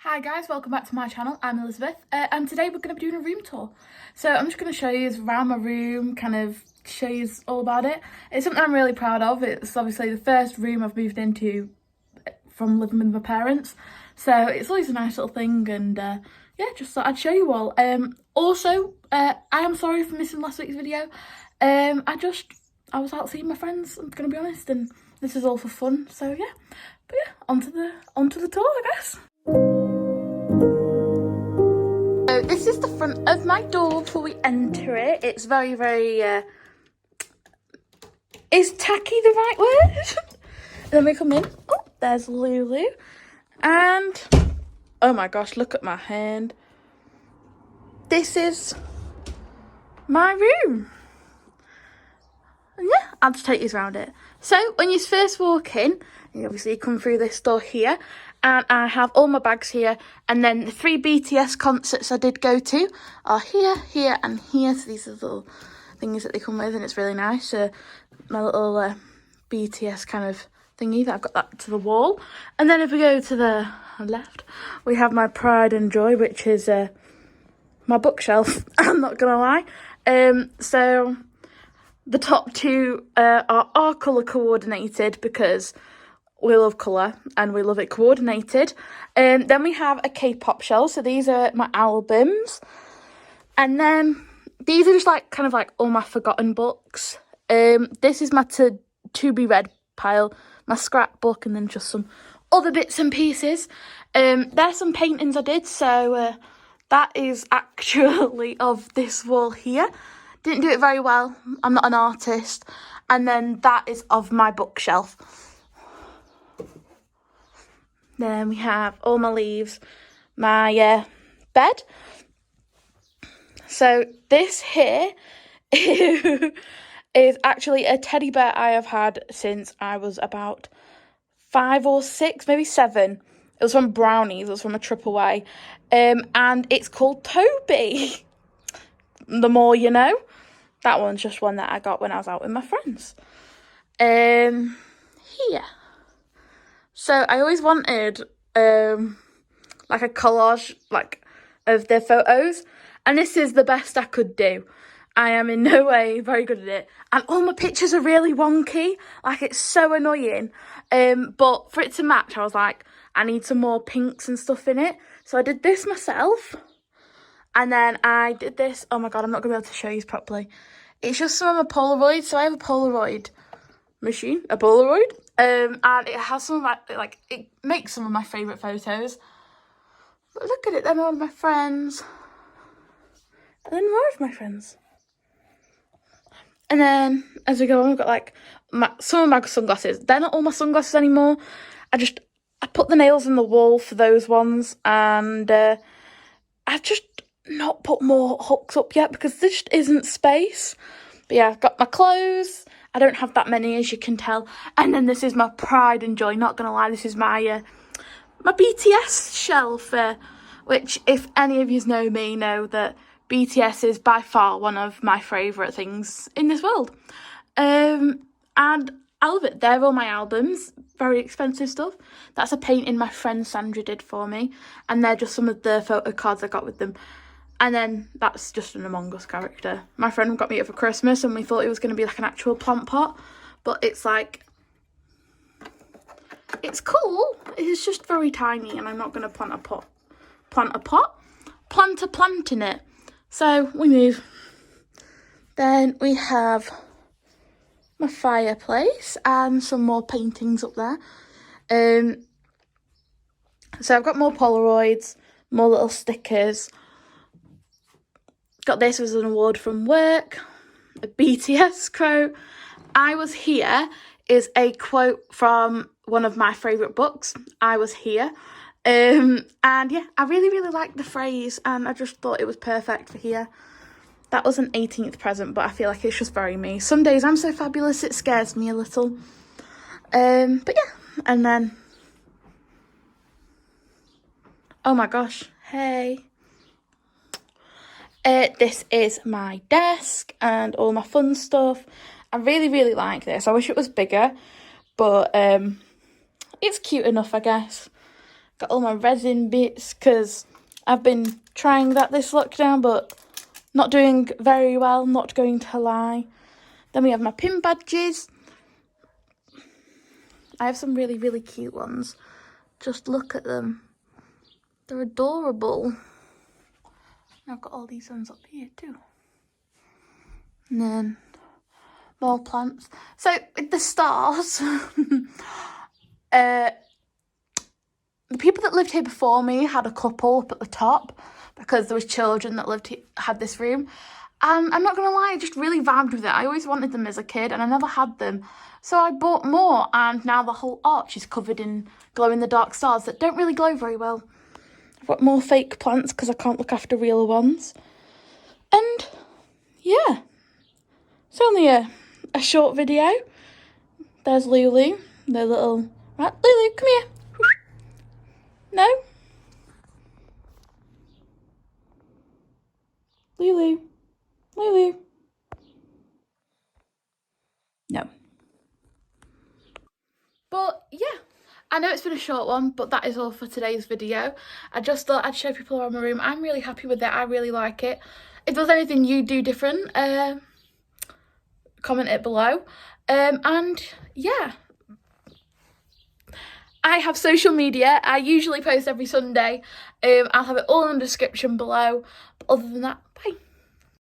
Hi guys, welcome back to my channel. I'm Elizabeth and today we're going to be doing a room tour. So I'm just going to show you around my room, kind of show you all about it. It's something I'm really proud of. It's obviously the first room I've moved into from living with my parents. So it's always a nice little thing and yeah, just thought I'd show you all. Also, I am sorry for missing last week's video. I was out seeing my friends, I'm going to be honest, and this is all for fun. So yeah, but yeah, onto the tour, I guess. So this is the front of my door before we enter it. It's very, is tacky the right word? Then we come in. Oh, there's Lulu. And, oh my gosh, look at my hand. This is my room. And yeah, I'll just take you around it. So when you first walk in, you obviously come through this door here, and I have all my bags here, and then the 3 BTS concerts I did go to are here, here and here. So these are the little things that they come with, and it's really nice. My little BTS kind of thingy that I've got that to the wall. And then if we go to the left, we have my pride and joy, which is my bookshelf. I'm not gonna lie. So the top two are colour coordinated because we love colour and we love it coordinated. Then we have a K-pop shelf. So these are my albums. And then these are just like kind of like all my forgotten books. This is my to be read pile, my scrapbook, and then just some other bits and pieces. There's some paintings I did. So that is actually of this wall here. Didn't do it very well. I'm not an artist. And then that is of my bookshelf. Then we have all my leaves, my bed. So this here is actually a teddy bear I have had since I was about 5 or 6, maybe 7. It was from Brownies. It was from a trip away. And it's called Toby. The more you know. That one's just one that I got when I was out with my friends. Here. So I always wanted like a collage like of their photos, and this is the best I could do. I am in no way very good at it, and all my pictures are really wonky. Like, it's so annoying. But for it to match, I was like, I need some more pinks and stuff in it. So I did this myself. And then I did this. Oh my god, I'm not going to be able to show you properly. It's just some of my Polaroids. So I have a Polaroid machine, a Polaroid. And it has some of my, like, it makes some of my favourite photos. But look at it, they're all of my friends. And then more of my friends. And then as we go on, we've got like some of my sunglasses. They're not all my sunglasses anymore. I put the nails in the wall for those ones. And I've just not put more hooks up yet because there just isn't space. But yeah, I've got my clothes. I don't have that many, as you can tell. And then this is my pride and joy. Not gonna lie, this is my my BTS shelf, which, if any of you know me, know that BTS is by far one of my favourite things in this world. And I love it. They're all my albums. Very expensive stuff. That's a painting my friend Sandra did for me. And they're just some of the photo cards I got with them. And then that's just an Among Us character. My friend got me it for Christmas and we thought it was going to be like an actual plant pot. But it's like, it's cool. It's just very tiny and I'm not going to plant a plant in it. So we move. Then we have my fireplace and some more paintings up there. So I've got more Polaroids, more little stickers. Got this as an award from work, a BTS quote. I was here is a quote from one of my favourite books, I Was Here. And yeah, I really liked the phrase and I just thought it was perfect for here. That was an 18th present, but I feel like it's just very me. Some days I'm so fabulous, it scares me a little. But yeah, and then, oh my gosh, hey. This is my desk and all my fun stuff. I really like this. I wish it was bigger, but it's cute enough, I guess. Got all my resin bits because I've been trying that this lockdown, but not doing very well, not going to lie. Then we have my pin badges. I have some really, really cute ones. Just look at them. They're adorable. I've got all these ones up here too. And then more plants. So with the stars, the people that lived here before me had a couple up at the top because there was children that had this room. And I'm not going to lie, I just really vibed with it. I always wanted them as a kid and I never had them. So I bought more and now the whole arch is covered in glow-in-the-dark stars that don't really glow very well. I've got more fake plants because I can't look after real ones. And yeah, it's only a short video. There's Lulu, the little... Right, Lulu, come here. No? Lulu. Lulu. No. But yeah, I know it's been a short one, but that is all for today's video. I just thought I'd show people around my room. I'm really happy with it. I really like it. If there's anything you do different, comment it below. And yeah, I have social media. I usually post every Sunday. I'll have it all in the description below. But other than that,